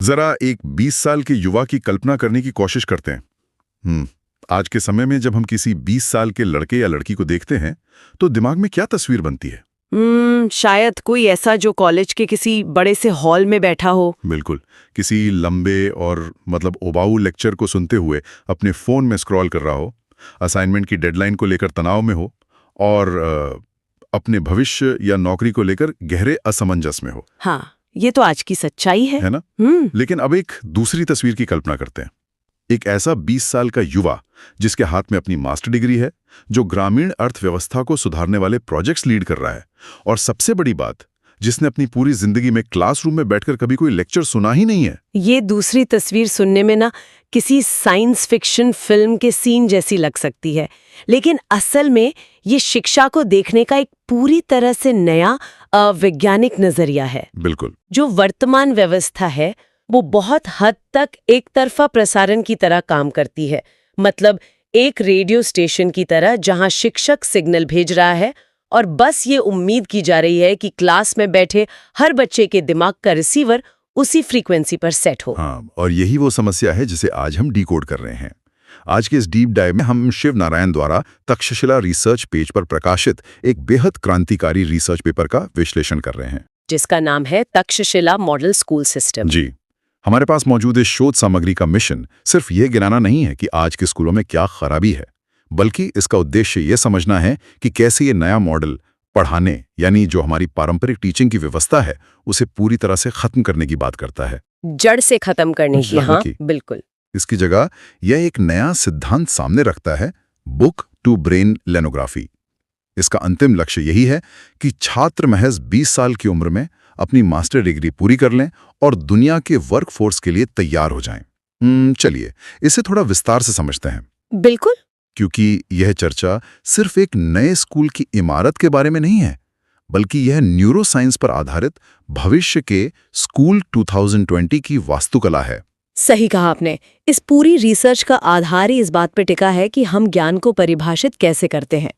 जरा एक 20 साल के युवा की कल्पना करने की कोशिश करते हैं। आज के समय में जब हम किसी 20 साल के लड़के या लड़की को देखते हैं तो दिमाग में क्या तस्वीर बनती है? शायद कोई ऐसा जो कॉलेज के किसी बड़े से हॉल में बैठा हो। बिल्कुल, किसी लंबे और उबाऊ लेक्चर को सुनते हुए अपने फोन में स्क्रॉल कर रहा हो, असाइनमेंट की डेडलाइन को लेकर तनाव में हो और अपने भविष्य या नौकरी को लेकर गहरे असमंजस में हो। हाँ, ये तो आज की सच्चाई है ना? लेकिन अब एक दूसरी तस्वीर की कल्पना करते हैं। एक ऐसा 20 साल का युवा जिसके हाथ में अपनी मास्टर डिग्री है, जो ग्रामीण अर्थव्यवस्था को सुधारने वाले प्रोजेक्ट्स लीड कर रहा है, और सबसे बड़ी बात, जिसने अपनी पूरी जिंदगी में क्लासरूम में बैठकर कभी कोई लेक्चर सुना ही नहीं है। ये दूसरी तस्वीर सुनने में ना किसी साइंस फिक्शन फिल्म के सीन जैसी लग सकती है, लेकिन असल में ये शिक्षा को देखने का एक पूरी तरह से नया वैज्ञानिक नजरिया है। बिल्कुल। जो वर्तमान व्यवस्था है वो बहुत हद तक एक तरफा प्रसारण की तरह काम करती है। मतलब एक रेडियो स्टेशन की तरह जहां शिक्षक सिग्नल भेज रहा है और बस ये उम्मीद की जा रही है कि क्लास में बैठे हर बच्चे के दिमाग का रिसीवर उसी फ्रीक्वेंसी पर सेट हो। हाँ, और यही वो समस्या है जिसे आज हम डिकोड कर रहे हैं। आज के इस डीप डाइव में हम शिव नारायण द्वारा तक्षशिला रिसर्च पेज पर प्रकाशित एक बेहद क्रांतिकारी रिसर्च पेपर का विश्लेषण कर रहे हैं, जिसका नाम है तक्षशिला मॉडल स्कूल सिस्टम। जी। हमारे पास मौजूद इस शोध सामग्री का मिशन सिर्फ ये गिनाना नहीं है कि आज के स्कूलों में क्या खराबी है, बल्कि इसका उद्देश्य ये समझना है कि कैसे ये नया मॉडल पढ़ाने, यानी जो हमारी पारंपरिक टीचिंग की व्यवस्था है, उसे पूरी तरह से खत्म करने की बात करता है। जड़ से खत्म करने की। हाँ, बिल्कुल। इसकी जगह यह एक नया सिद्धांत सामने रखता है, बुक टू ब्रेन लेनोग्राफी। इसका अंतिम लक्ष्य यही है कि छात्र महज 20 साल की उम्र में अपनी मास्टर डिग्री पूरी कर लें और दुनिया के वर्कफोर्स के लिए तैयार हो जाएं। चलिए इसे थोड़ा विस्तार से समझते हैं। बिल्कुल। क्योंकि यह चर्चा सिर्फ एक नए स्कूल की इमारत के बारे में नहीं है, बल्कि यह न्यूरोसाइंस पर आधारित भविष्य के स्कूल 2020 की वास्तुकला है। सही कहा आपने। इस पूरी रिसर्च का आधार ही इस बात पर टिका है कि हम ज्ञान को परिभाषित कैसे करते हैं।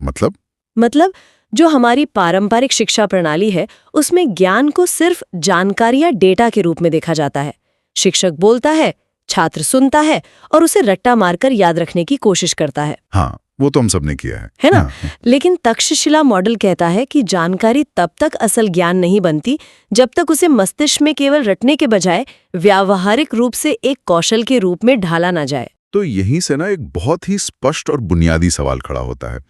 मतलब जो हमारी पारंपरिक शिक्षा प्रणाली है, उसमें ज्ञान को सिर्फ जानकारी या डेटा के रूप में देखा जाता है। शिक्षक बोलता है, छात्र सुनता है और उसे रट्टा मारकर याद रखने की कोशिश करता है। हाँ, वो तो हम सबने किया है ना? हाँ। लेकिन तक्षशिला मॉडल कहता है कि जानकारी तब तक असल ज्ञान नहीं बनती जब तक उसे मस्तिष्क में केवल रटने के बजाय व्यावहारिक रूप से एक कौशल के रूप में ढाला ना जाए। तो यहीं से ना एक बहुत ही स्पष्ट और बुनियादी सवाल खड़ा होता है।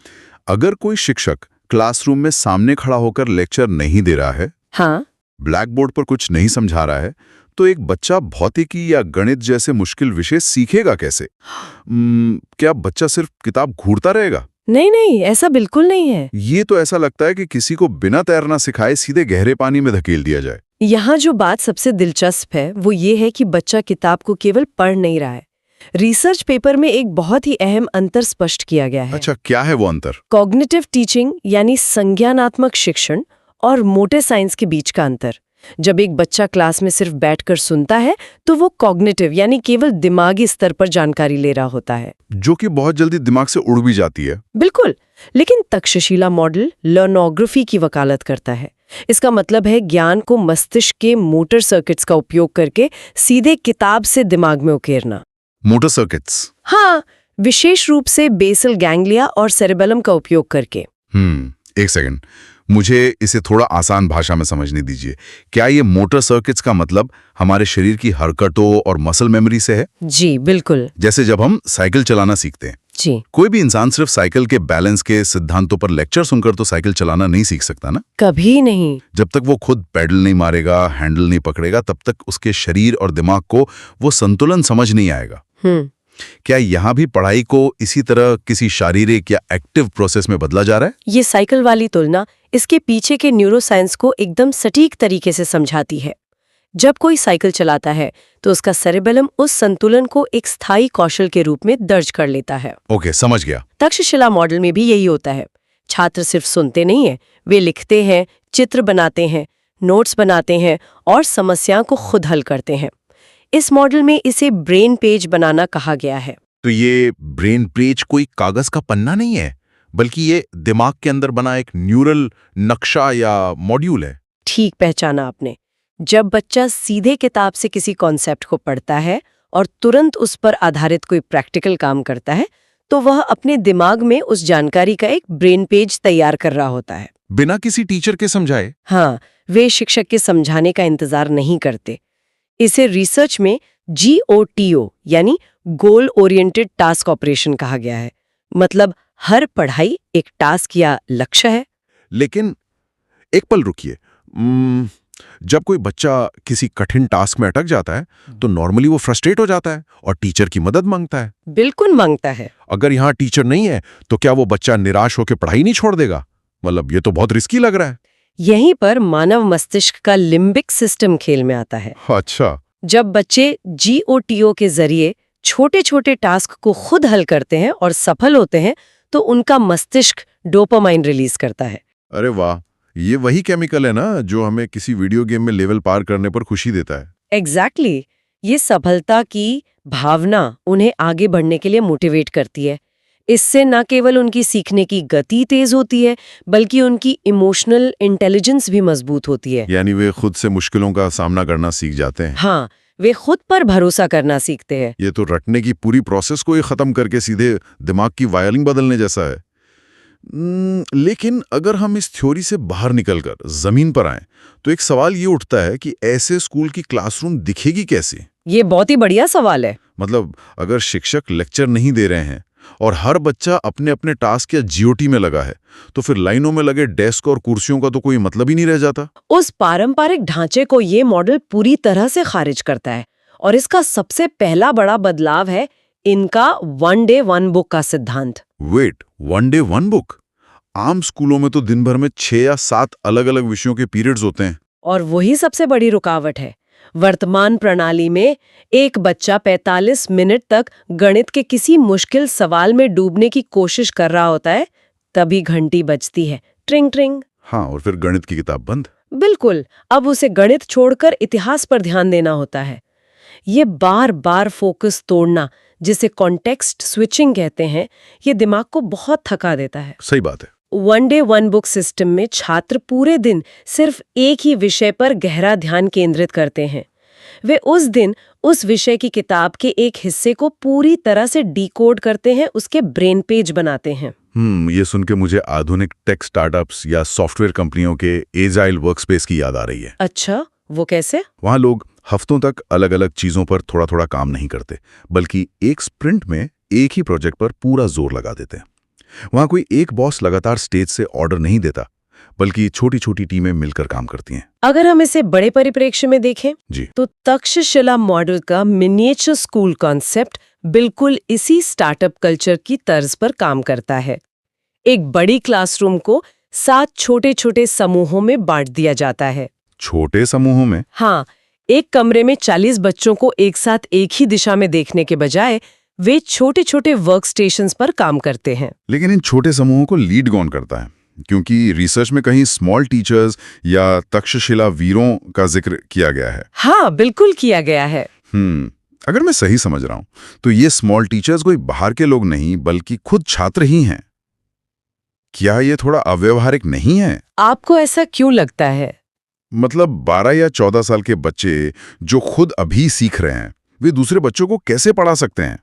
अगर कोई शिक्षक क्लासरूम में सामने खड़ा होकर लेक्चर नहीं दे रहा है, हाँ, ब्लैक बोर्ड पर कुछ नहीं समझा रहा है, तो एक बच्चा भौतिकी या गणित जैसे मुश्किल विषय सीखेगा कैसे? क्या बच्चा सिर्फ किताब घूरता रहेगा? नहीं, ऐसा बिल्कुल नहीं है। ये तो ऐसा लगता है कि किसी को बिना तैरना सिखाए सीधे गहरे पानी में धकेल दिया जाए। यहाँ जो बात सबसे दिलचस्प है वो ये है कि बच्चा किताब को केवल पढ़ नहीं रहा है। रिसर्च पेपर में एक बहुत ही अहम अंतर स्पष्ट किया गया है। अच्छा, क्या है वो अंतर? कॉग्निटिव टीचिंग यानी संज्ञानात्मक शिक्षण और मोटे साइंस के बीच का अंतर। जब एक बच्चा क्लास में सिर्फ बैठकर सुनता है तो वो कॉग्निटिव यानी केवल दिमागी स्तर पर जानकारी ले रहा होता है, जो कि बहुत जल्दी दिमाग से उड़ भी जाती है। बिल्कुल। लेकिन तक्षशिला मॉडल लर्नोग्राफी की वकालत करता है। इसका मतलब है ज्ञान को मस्तिष्क के मोटर सर्किट्स का उपयोग करके सीधे किताब से दिमाग में उकेरना। Motor circuits? हाँ, विशेष रूप से बेसल गैंग्लिया और सेरेबेलम का उपयोग करके। एक सेकंड, मुझे इसे थोड़ा आसान भाषा में समझने दीजिए। क्या ये मोटर सर्किट्स का मतलब हमारे शरीर की हरकतों और मसल मेमोरी से है? जी बिल्कुल। जैसे जब हम साइकिल चलाना सीखते हैं। जी। कोई भी इंसान सिर्फ साइकिल के बैलेंस के सिद्धांतों पर लेक्चर सुनकर तो साइकिल चलाना नहीं सीख सकता ना? कभी नहीं। जब तक वो खुद पैडल नहीं मारेगा, हैंडल नहीं पकड़ेगा, तब तक उसके शरीर और दिमाग को वो संतुलन समझ नहीं आएगा। क्या यहाँ भी पढ़ाई को इसी तरह किसी शारीरिक या एक्टिव प्रोसेस में बदला जा रहा है? ये साइकिल वाली तुलना इसके पीछे के न्यूरोसाइंस को एकदम सटीक तरीके से समझाती है। जब कोई साइकिल चलाता है तो उसका सेरेबेलम उस संतुलन को एक स्थायी कौशल के रूप में दर्ज कर लेता है। ओके, समझ गया। तक्षशिला मॉडल में भी यही होता है। छात्र सिर्फ सुनते नहीं है, वे लिखते हैं, चित्र बनाते हैं, नोट्स बनाते हैं और समस्याओं को खुद हल करते हैं। इस मॉडल में इसे ब्रेन पेज बनाना कहा गया है। तो ये ब्रेन पेज कोई कागज का पन्ना नहीं है, बल्कि ये दिमाग के अंदर बना एक न्यूरल नक्शा या मॉड्यूल है। ठीक पहचाना आपने। जब बच्चा सीधे किताब से किसी कॉन्सेप्ट को पढ़ता है और तुरंत उस पर आधारित कोई प्रैक्टिकल काम करता है, तो वह अपने दिमाग में उस जानकारी का एक ब्रेन पेज तैयार कर रहा होता है, बिना किसी टीचर के समझाए। हाँ, वे शिक्षक के समझाने का इंतजार नहीं करते। इसे रिसर्च में GOTO यानी गोल ओरिएंटेड टास्क ऑपरेशन कहा गया है। मतलब हर पढ़ाई एक टास्क या लक्ष्य है। लेकिन एक पल रुकिए, जब कोई बच्चा किसी कठिन टास्क में अटक जाता है तो नॉर्मली वो फ्रस्ट्रेट हो जाता है और टीचर की मदद मांगता है। बिल्कुल मांगता है। अगर यहाँ टीचर नहीं है तो क्या वो बच्चा निराश होकर पढ़ाई नहीं छोड़ देगा? मतलब ये तो बहुत रिस्की लग रहा है। यहीं पर मानव मस्तिष्क का लिम्बिक सिस्टम खेल में आता है। अच्छा। जब बच्चे GOTO के जरिए छोटे छोटे टास्क को खुद हल करते हैं और सफल होते हैं तो उनका मस्तिष्क डोपामाइन रिलीज करता है। अरे वाह, ये वही केमिकल है ना जो हमें किसी वीडियो गेम में लेवल पार करने पर खुशी देता है। एग्जैक्टली। ये सफलता की भावना उन्हें आगे बढ़ने के लिए मोटिवेट करती है। इससे न केवल उनकी सीखने की गति तेज होती है बल्कि उनकी इमोशनल इंटेलिजेंस भी मजबूत होती है। यानी वे खुद से मुश्किलों का सामना करना सीख जाते हैं। हाँ, वे खुद पर भरोसा करना सीखते हैं। ये तो रटने की पूरी प्रोसेस को ही खत्म करके सीधे दिमाग की वायरिंग बदलने जैसा है। लेकिन अगर हम इस थ्योरी से बाहर निकलकर जमीन पर आएं तो एक सवाल ये उठता है कि ऐसे स्कूल की क्लासरूम दिखेगी कैसे? ये बहुत ही बढ़िया सवाल है। मतलब अगर शिक्षक लेक्चर नहीं दे रहे हैं और हर बच्चा अपने अपने टास्क या GOT में लगा है तो फिर लाइनों में लगे डेस्क और कुर्सियों का तो कोई मतलब ही नहीं रह जाता। उस पारंपरिक ढांचे को ये मॉडल पूरी तरह से खारिज करता है और इसका सबसे पहला बड़ा बदलाव है इनका 1 डे 1 बुक का सिद्धांत। Wait, 1 day 1 book? आम स्कूलों में तो दिन भर में 6 या 7 अलग-अलग विषयों के पीरियड्स होते हैं। और वही सबसे बड़ी रुकावट है। वर्तमान प्रणाली में एक बच्चा 45 मिनट तक गणित के किसी मुश्किल सवाल में डूबने की कोशिश कर रहा होता है, तभी घंटी बजती है, ट्रिंग ट्रिंग। हाँ, और फिर गणित की किताब बंद। बिल्कुल, अब उसे गणित छोड़कर इतिहास पर ध्यान देना होता है। ये बार बार फोकस तोड़ना, जिसे कॉन्टेक्स्ट स्विचिंग कहते हैं, ये दिमाग को बहुत थका देता है। सही बात है। 1 डे 1 बुक सिस्टम में छात्र पूरे दिन सिर्फ एक ही विषय पर गहरा ध्यान केंद्रित करते हैं। वे उस दिन उस विषय की किताब के एक हिस्से को पूरी तरह से डिकोड करते हैं, उसके ब्रेन पेज बनाते हैं। ये सुन के मुझे आधुनिक टेक स्टार्टअप्स या सॉफ्टवेयर कंपनियों के एजाइल वर्कस्पेस की याद आ रही है। अच्छा, वो कैसे? वहाँ लोग हफ्तों तक अलग अलग चीजों पर थोड़ा थोड़ा काम नहीं करते, बल्कि एक स्प्रिंट में एक ही प्रोजेक्ट पर पूरा जोर लगा देते हैं। वहाँ कोई एक बॉस लगातार स्टेज से ऑर्डर नहीं देता, बल्कि छोटी छोटी टीमें मिलकर काम करती हैं। अगर हम इसे बड़े परिप्रेक्ष्य में देखें जी, तो तक्षशिला मॉडल का मिनिएचर स्कूल कॉन्सेप्ट बिल्कुल इसी स्टार्टअप कल्चर की तर्ज पर काम करता है। एक बड़ी क्लासरूम को 7 छोटे छोटे समूहों में बांट दिया जाता है। छोटे समूहों में? हाँ, एक कमरे में 40 बच्चों को एक साथ एक ही दिशा में देखने के बजाय वे छोटे छोटे वर्क स्टेशंस पर काम करते हैं। लेकिन इन छोटे समूहों को लीड कौन करता है? क्योंकि रिसर्च में कहीं स्मॉल टीचर्स या तक्षशिला वीरों का जिक्र किया गया है। हाँ, बिल्कुल किया गया है। अगर मैं सही समझ रहा हूं तो ये स्मॉल टीचर्स कोई बाहर के लोग नहीं बल्कि खुद छात्र ही हैं। क्या ये थोड़ा अव्यवहारिक नहीं है? आपको ऐसा क्यों लगता है? मतलब 12 या 14 साल के बच्चे जो खुद अभी सीख रहे हैं, वे दूसरे बच्चों को कैसे पढ़ा सकते हैं?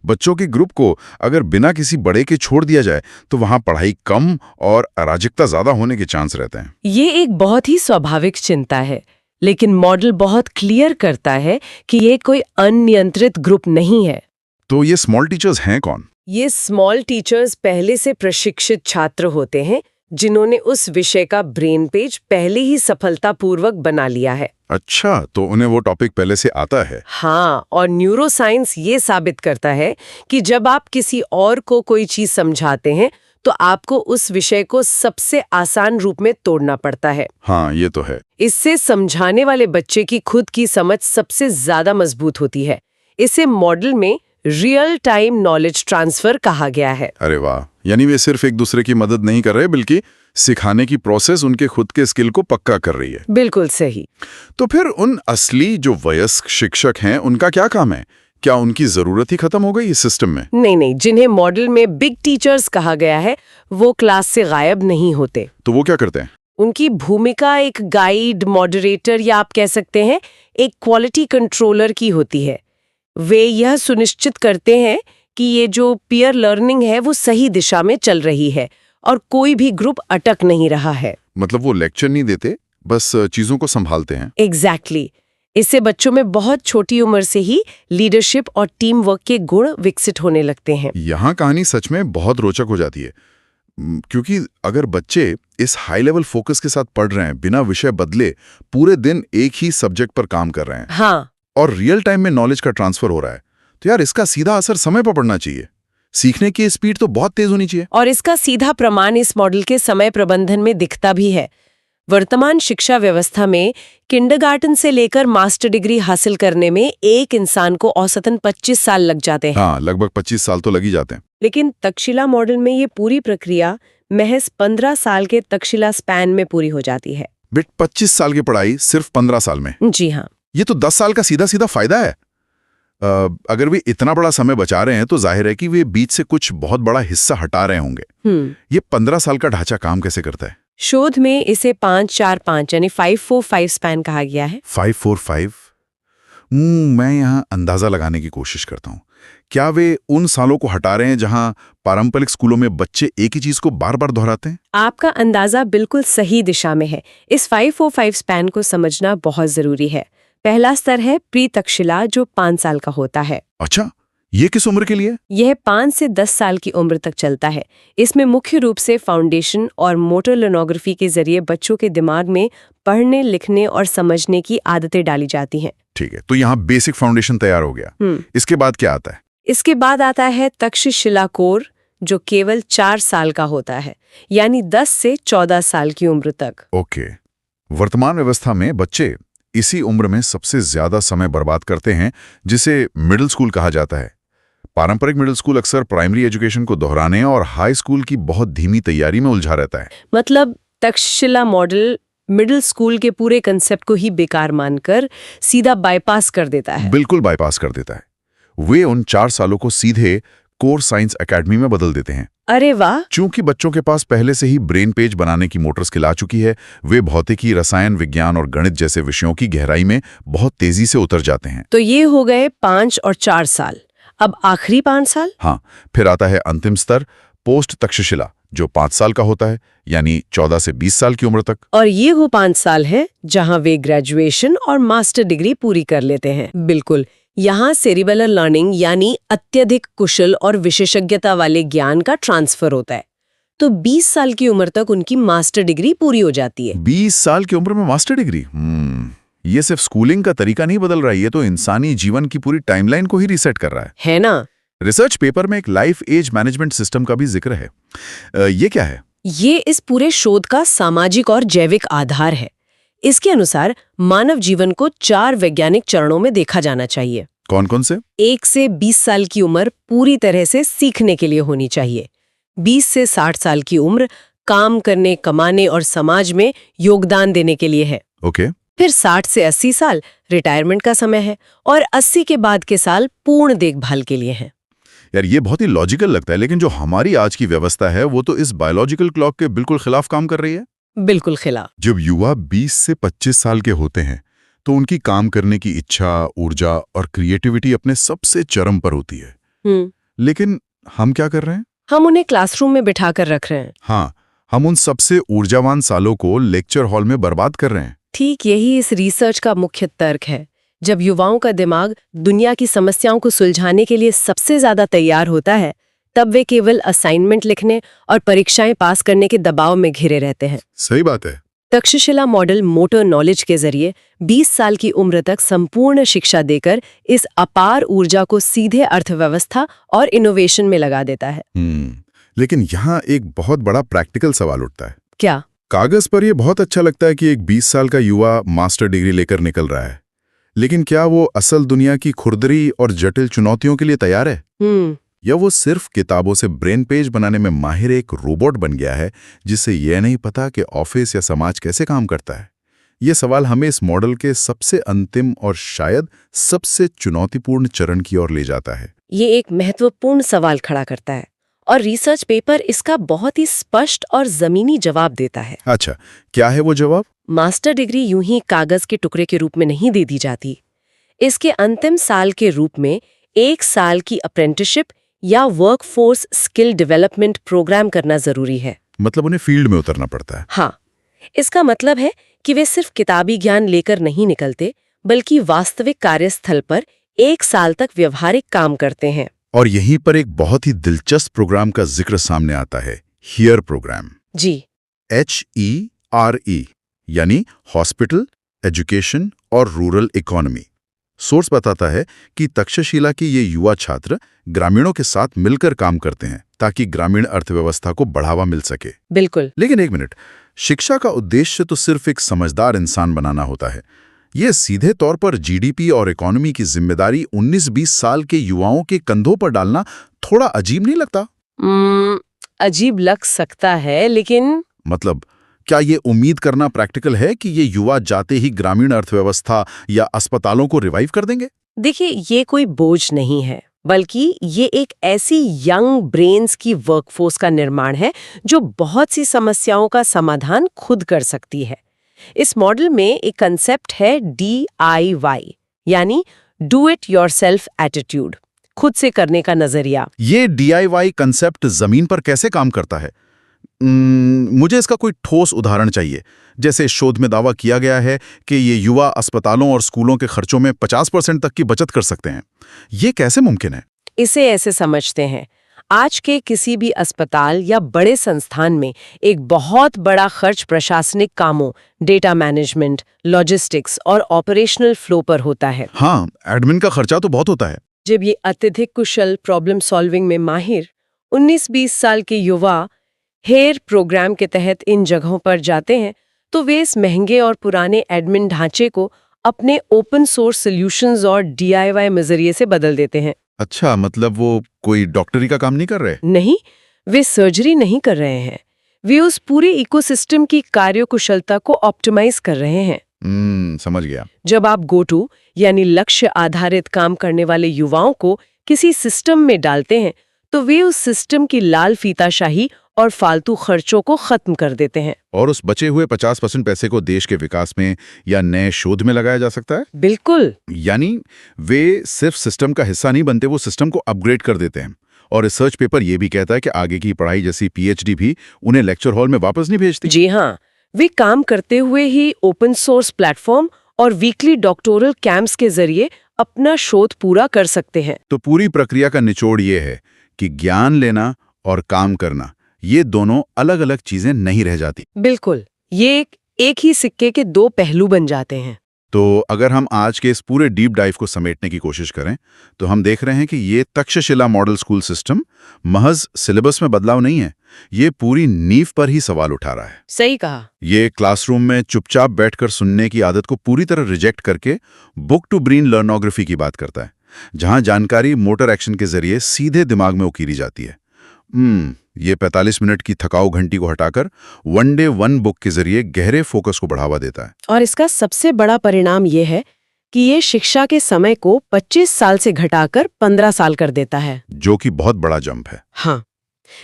बच्चों के ग्रुप को अगर बिना किसी बड़े के छोड़ दिया जाए तो वहां पढ़ाई कम और अराजकता ज्यादा होने के चांस रहते हैं। ये एक बहुत ही स्वाभाविक चिंता है, लेकिन मॉडल बहुत क्लियर करता है कि ये कोई अनियंत्रित ग्रुप नहीं है। तो ये स्मॉल टीचर्स हैं कौन? ये स्मॉल टीचर्स पहले से प्रशिक्षित छात्र होते हैं जिन्होंने उस विषय का ब्रेन पेज पहले ही सफलतापूर्वक बना लिया है। अच्छा, तो उन्हें वो टॉपिक पहले से आता है। हाँ, और न्यूरोसाइंस ये साबित करता है कि जब आप किसी और को कोई चीज समझाते हैं तो आपको उस विषय को सबसे आसान रूप में तोड़ना पड़ता है। हाँ, ये तो है। इससे समझाने वाले बच्चे की खुद की समझ सबसे ज्यादा मजबूत होती है। इसे मॉडल में रियल टाइम नॉलेज ट्रांसफर कहा गया है। अरे वाह, यानी वे सिर्फ एक दूसरे की मदद नहीं कर रहे बल्कि सिखाने की प्रोसेस उनके खुद के स्किल को पक्का कर रही है। बिल्कुल सही। तो फिर उन असली जो वयस्क शिक्षक हैं उनका क्या काम है? क्या उनकी जरूरत ही खत्म हो गई इस सिस्टम में? नहीं, जिन्हें मॉडल में बिग टीचर्स कहा गया है वो क्लास से गायब नहीं होते। तो वो क्या करते हैं? उनकी भूमिका एक गाइड, मॉडरेटर या आप कह सकते हैं एक क्वालिटी कंट्रोलर की होती है। वे यह सुनिश्चित करते हैं कि ये जो पीयर लर्निंग है वो सही दिशा में चल रही है और कोई भी ग्रुप अटक नहीं रहा है। मतलब वो लेक्चर नहीं देते, बस चीजों को संभालते हैं। एग्जैक्टली। इससे बच्चों में बहुत छोटी उम्र से ही लीडरशिप और टीम वर्क के गुण विकसित होने लगते हैं। यहाँ कहानी सच में बहुत रोचक हो जाती है, क्योंकि अगर बच्चे इस हाई लेवल फोकस के साथ पढ़ रहे हैं, बिना विषय बदले पूरे दिन एक ही सब्जेक्ट पर काम कर रहे हैं, हाँ, और रियल टाइम में नॉलेज का ट्रांसफर हो रहा है, तो यार इसका सीधा असर समय पर पड़ना चाहिए। सीखने की स्पीड तो बहुत तेज होनी चाहिए। और इसका सीधा प्रमाण इस मॉडल के समय प्रबंधन में दिखता भी है। वर्तमान शिक्षा व्यवस्था में किंडरगार्टन से लेकर मास्टर डिग्री हासिल करने में एक इंसान को औसतन 25 साल लग जाते हैं। हाँ, लगभग 25 साल तो लग ही जाते हैं। लेकिन तक्षशिला मॉडल में ये पूरी प्रक्रिया महज 15 साल के तक्षशिला स्पैन में पूरी हो जाती है। बिट 25 साल की पढ़ाई सिर्फ 15 साल में। जी हाँ। ये तो 10 साल का सीधा सीधा फायदा है। अगर वे इतना बड़ा समय बचा रहे हैं तो जाहिर है कि वे बीच से कुछ बहुत बड़ा हिस्सा हटा रहे होंगे। ये 15 साल का ढांचा काम कैसे करता है? शोध में इसे 5-4-5 यानी 5-4-5 स्पैन कहा गया है। 5-4-5? मैं यहाँ अंदाजा लगाने की कोशिश करता हूँ। क्या वे उन सालों को हटा रहे हैं जहाँ पारंपरिक स्कूलों में बच्चे एक ही चीज को बार बार दोहराते हैं? आपका अंदाजा बिल्कुल सही दिशा में है। इस 5-4-5 स्पैन को समझना बहुत जरूरी है। पहला स्तर है प्री तक्षशिला, जो 5 साल का होता है। अच्छा, ये किस उम्र के लिए? यह 5 से 10 साल की उम्र तक चलता है। इसमें मुख्य रूप से फाउंडेशन और मोटर लेनोग्राफी के जरिए बच्चों के दिमाग में पढ़ने, लिखने और समझने की आदतें डाली जाती हैं। ठीक है, तो यहाँ बेसिक फाउंडेशन तैयार हो गया। इसके बाद क्या आता है? इसके बाद आता है तक्षशिला कोर, जो केवल 4 साल का होता है, यानी 10 से 14 साल की उम्र तक। ओके। वर्तमान व्यवस्था में बच्चे इसी उम्र में सबसे ज्यादा समय बर्बाद करते हैं, जिसे मिडिल स्कूल कहा जाता है। पारंपरिक मिडिल स्कूल अक्सर प्राइमरी एजुकेशन को दोहराने और हाई स्कूल की बहुत धीमी तैयारी में उलझा रहता है। मतलब तक्षशिला मॉडल मिडिल स्कूल के पूरे कंसेप्ट को ही बेकार मानकर सीधा बाईपास कर देता है। बिल्कुल बाईपास कर देता है। वे उन 4 सालों को सीधे कोर साइंस एकेडमी में बदल देते हैं। अरे वाह! चूंकि बच्चों के पास पहले से ही ब्रेन पेज बनाने की मोटर स्किल आ चुकी है, वे भौतिकी, रसायन विज्ञान और गणित जैसे विषयों की गहराई में बहुत तेजी से उतर जाते हैं। तो ये हो गए 5 और 4 साल। अब आखिरी 5 साल? हाँ, फिर आता है अंतिम स्तर पोस्ट तक्षशिला, जो 5 साल का होता है, यानी 14 से 20 साल की उम्र तक। और ये वो 5 साल है जहां वे ग्रेजुएशन और मास्टर डिग्री पूरी कर लेते हैं। बिल्कुल, यहाँ सेरिबेलर लर्निंग यानी अत्यधिक कुशल और विशेषज्ञता वाले ज्ञान का ट्रांसफर होता है। तो 20 साल की उम्र तक उनकी मास्टर डिग्री पूरी हो जाती है। 20 साल की उम्र में मास्टर डिग्री? ये सिर्फ स्कूलिंग का तरीका नहीं बदल रहा है, ये तो इंसानी जीवन की पूरी टाइमलाइन को ही रीसेट कर रहा है ना? रिसर्च पेपर में एक लाइफ एज मैनेजमेंट सिस्टम का भी जिक्र है। ये क्या है? ये इस पूरे शोध का सामाजिक और जैविक आधार है। इसके अनुसार मानव जीवन को 4 वैज्ञानिक चरणों में देखा जाना चाहिए। कौन कौन से? 1 से 20 साल की उम्र पूरी तरह से सीखने के लिए होनी चाहिए। 20 से 60 साल की उम्र काम करने, कमाने और समाज में योगदान देने के लिए है। ओके। फिर 60 से 80 साल रिटायरमेंट का समय है और 80 के बाद के साल पूर्ण देखभाल के लिए हैं। यार ये बहुत ही लॉजिकल लगता है, लेकिन जो हमारी आज की व्यवस्था है वो तो इस बायोलॉजिकल क्लॉक के बिल्कुल खिलाफ काम कर रही है। बिल्कुल खिलाफ। जब युवा 20 से 25 साल के होते हैं तो उनकी काम करने की इच्छा, ऊर्जा और क्रिएटिविटी अपने सबसे चरम पर होती है। लेकिन हम क्या कर रहे हैं? हम उन्हें क्लासरूम में बिठा कर रख रहे हैं। हाँ, हम उन सबसे ऊर्जावान सालों को लेक्चर हॉल में बर्बाद कर रहे हैं। ठीक यही इस रिसर्च का मुख्य तर्क है। जब युवाओं का दिमाग दुनिया की समस्याओं को सुलझाने के लिए सबसे ज्यादा तैयार होता है, तब वे केवल असाइनमेंट लिखने और परीक्षाएं पास करने के दबाव में घिरे रहते हैं। सही बात है। तक्षशिला मॉडल मोटर नॉलेज के जरिए 20 साल की उम्र तक संपूर्ण शिक्षा देकर इस अपार ऊर्जा को सीधे अर्थव्यवस्था और इनोवेशन में लगा देता है। लेकिन यहाँ एक बहुत बड़ा प्रैक्टिकल सवाल उठता है। क्या? कागज पर यह बहुत अच्छा लगता है कि एक 20 साल का युवा मास्टर डिग्री लेकर निकल रहा है, लेकिन क्या वो असल दुनिया की खुरदरी और जटिल चुनौतियों के लिए तैयार है? या वो सिर्फ किताबों से ब्रेन पेज बनाने में माहिर एक रोबोट बन गया है जिसे यह नहीं पता कि ऑफिस या समाज कैसे काम करता है? ये सवाल हमें इस मॉडल के सबसे अंतिम और शायद सबसे चुनौतीपूर्ण चरण की ओर ले जाता है। ये एक महत्वपूर्ण सवाल खड़ा करता है और रिसर्च पेपर इसका बहुत ही स्पष्ट और जमीनी जवाब देता है। अच्छा, क्या है वो जवाब? मास्टर डिग्री यूं ही कागज के टुकड़े के रूप में नहीं दे दी जाती। इसके अंतिम साल के रूप में 1 साल की अप्रेंटिसशिप या वर्कफोर्स स्किल डेवलपमेंट प्रोग्राम करना जरूरी है। मतलब उन्हें फील्ड में उतरना पड़ता है। हाँ, इसका मतलब है कि वे सिर्फ किताबी ज्ञान लेकर नहीं निकलते, बल्कि वास्तविक कार्यस्थल पर 1 साल तक व्यवहारिक काम करते हैं। और यहीं पर एक बहुत ही दिलचस्प प्रोग्राम का जिक्र सामने आता है, हियर प्रोग्राम। जी, HERE, यानी हॉस्पिटल, एजुकेशन और रूरल इकोनॉमी। सोर्स बताता है कि तक्षशिला के ये युवा छात्र ग्रामीणों के साथ मिलकर काम करते हैं ताकि ग्रामीण अर्थव्यवस्था को बढ़ावा मिल सके। बिल्कुल। लेकिन एक मिनट, शिक्षा का उद्देश्य तो सिर्फ एक समझदार इंसान बनाना होता है। ये सीधे तौर पर जीडीपी और इकोनॉमी की जिम्मेदारी 19-20 साल के युवाओं के कंधों पर डालना थोड़ा अजीब नहीं लगता? अजीब लग सकता है, लेकिन मतलब क्या ये उम्मीद करना प्रैक्टिकल है कि ये युवा जाते ही ग्रामीण अर्थव्यवस्था या अस्पतालों को रिवाइव कर देंगे? देखिए, ये कोई बोझ नहीं है, बल्कि ये एक ऐसी यंग ब्रेन्स की वर्कफोर्स का निर्माण है जो बहुत सी समस्याओं का समाधान खुद कर सकती है। इस मॉडल में एक कंसेप्ट है DIY, यानी डू इट योरसेल्फ एटीट्यूड, खुद से करने का नजरिया। ये DIY कंसेप्ट जमीन पर कैसे काम करता है? मुझे इसका कोई ठोस उदाहरण चाहिए। जैसे शोध में दावा किया गया है कि ये युवा अस्पतालों और स्कूलों के खर्चों में 50% तक की बचत कर सकते हैं। ये कैसे मुमकिन है? इसे ऐसे समझते हैं, आज के किसी भी अस्पताल या बड़े संस्थान में एक बहुत बड़ा खर्च प्रशासनिक कामों, डेटा मैनेजमेंट, लॉजिस्टिक्स और ऑपरेशनल फ्लो पर होता है। हाँ, एडमिन का खर्चा तो बहुत होता है। जब ये अत्यधिक कुशल प्रॉब्लम सॉल्विंग में माहिर 19-20 साल के युवा हेयर प्रोग्राम के तहत इन जगहों पर जाते हैं, तो वे इस महंगे और पुराने एडमिन ढांचे को अपने ओपन सोर्स सॉल्यूशंस और DIY नजरिए से बदल देते हैं। अच्छा, मतलब वो कोई डॉक्टरी का काम नहीं कर रहे? नहीं, वे सर्जरी नहीं कर रहे हैं, वे उस पूरे इकोसिस्टम की कार्यकुशलता को ऑप्टिमाइज कर रहे हैं। समझ गया। जब आप GoTo यानी लक्ष्य आधारित काम करने वाले युवाओं को किसी सिस्टम में डालते हैं, तो वे उस सिस्टम की लाल फीताशाही और फालतू खर्चों को खत्म कर देते हैं। और उस बचे हुए 50% पैसे को देश के विकास में या नए शोध में लगाया जा सकता है? बिल्कुल। यानी वे सिर्फ सिस्टम का हिस्सा नहीं बनते, वो सिस्टम को अपग्रेड कर देते हैं। और रिसर्च पेपर ये भी कहता है कि आगे की पढ़ाई जैसी PhD भी उन्हें लेक्चर हॉल में वापस नहीं भेजती। जी हाँ, वे काम करते हुए ही ओपन सोर्स प्लेटफॉर्म और वीकली डॉक्टोरल कैंप्स के जरिए अपना शोध पूरा कर सकते हैं। तो पूरी प्रक्रिया का निचोड़ ये है कि ज्ञान लेना और काम करना, ये दोनों अलग अलग चीजें नहीं रह जाती। बिल्कुल, ये एक ही सिक्के के 2 पहलू बन जाते हैं। तो अगर हम आज के इस पूरे डीप डाइव को समेटने की कोशिश करें, तो हम देख रहे हैं कि ये तक्षशिला मॉडल स्कूल सिस्टम महज सिलेबस में बदलाव नहीं है, ये पूरी नींव पर ही सवाल उठा रहा है। सही कहा। ये क्लासरूम में चुपचाप बैठकर सुनने की आदत को पूरी तरह रिजेक्ट करके बुक टू ब्रेन लर्नोग्राफी की बात करता है, जहां जानकारी मोटर एक्शन के जरिए सीधे दिमाग में उकीरी जाती है। ये 45 मिनट की थकाऊ घंटी को हटाकर 1 डे 1 बुक के जरिए गहरे फोकस को बढ़ावा देता है। और इसका सबसे बड़ा परिणाम ये है कि ये शिक्षा के समय को 25 साल से घटाकर 15 साल कर देता है, जो कि बहुत बड़ा जंप है। हाँ,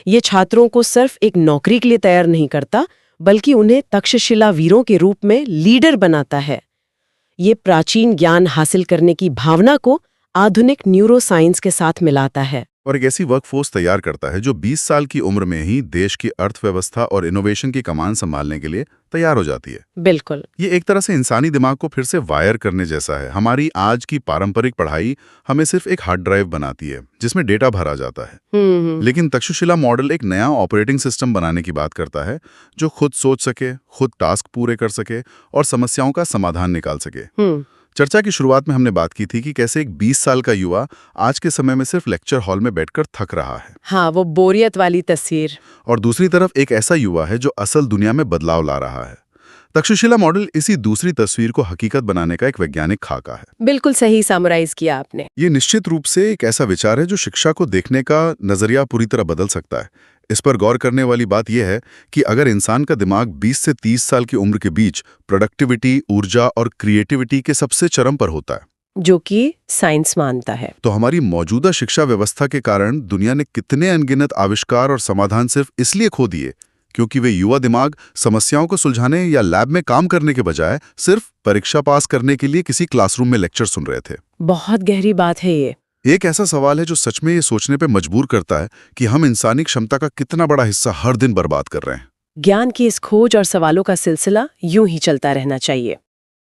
ये छात्रों को सिर्फ एक नौकरी के लिए तैयार नहीं करता, बल्कि उन्हें तक्षशिला वीरों के रूप में लीडर बनाता है। ये प्राचीन ज्ञान हासिल करने की भावना को आधुनिक न्यूरोसाइंस के साथ मिलाता है और एक ऐसी वर्कफोर्स तैयार करता है जो 20 साल की उम्र में ही देश की अर्थव्यवस्था और इनोवेशन की कमान संभालने के लिए तैयार हो जाती है। बिल्कुल, ये एक तरह से इंसानी दिमाग को फिर से वायर करने जैसा है। हमारी आज की पारंपरिक पढ़ाई हमें सिर्फ एक हार्ड ड्राइव बनाती है जिसमें डेटा भरा जाता है, लेकिन तक्षशिला मॉडल एक नया ऑपरेटिंग सिस्टम बनाने की बात करता है जो खुद सोच सके, खुद टास्क पूरे कर सके और समस्याओं का समाधान निकाल सके। चर्चा की शुरुआत में हमने बात की थी कि कैसे एक 20 साल का युवा आज के समय में सिर्फ लेक्चर हॉल में बैठकर थक रहा है। हाँ, वो बोरियत वाली तस्वीर। और दूसरी तरफ एक ऐसा युवा है जो असल दुनिया में बदलाव ला रहा है। तक्षशिला मॉडल इसी दूसरी तस्वीर को हकीकत बनाने का एक वैज्ञानिक खाका है। बिल्कुल सही समराइज किया आपने। ये निश्चित रूप से एक ऐसा विचार है जो शिक्षा को देखने का नजरिया पूरी तरह बदल सकता है। इस पर गौर करने वाली बात यह है कि अगर इंसान का दिमाग 20 से 30 साल की उम्र के बीच प्रोडक्टिविटी, ऊर्जा और क्रिएटिविटी के सबसे चरम पर होता है, जो कि साइंस मानता है। तो हमारी मौजूदा शिक्षा व्यवस्था के कारण दुनिया ने कितने अनगिनत आविष्कार और समाधान सिर्फ इसलिए खो दिए क्योंकि वे युवा दिमाग समस्याओं को सुलझाने या लैब में काम करने के बजाय सिर्फ परीक्षा पास करने के लिए किसी क्लासरूम में लेक्चर सुन रहे थे। बहुत गहरी बात है ये। एक ऐसा सवाल है जो सच में ये सोचने पे मजबूर करता है कि हम इंसानी क्षमता का कितना बड़ा हिस्सा हर दिन बर्बाद कर रहे हैं। ज्ञान की इस खोज और सवालों का सिलसिला यूं ही चलता रहना चाहिए।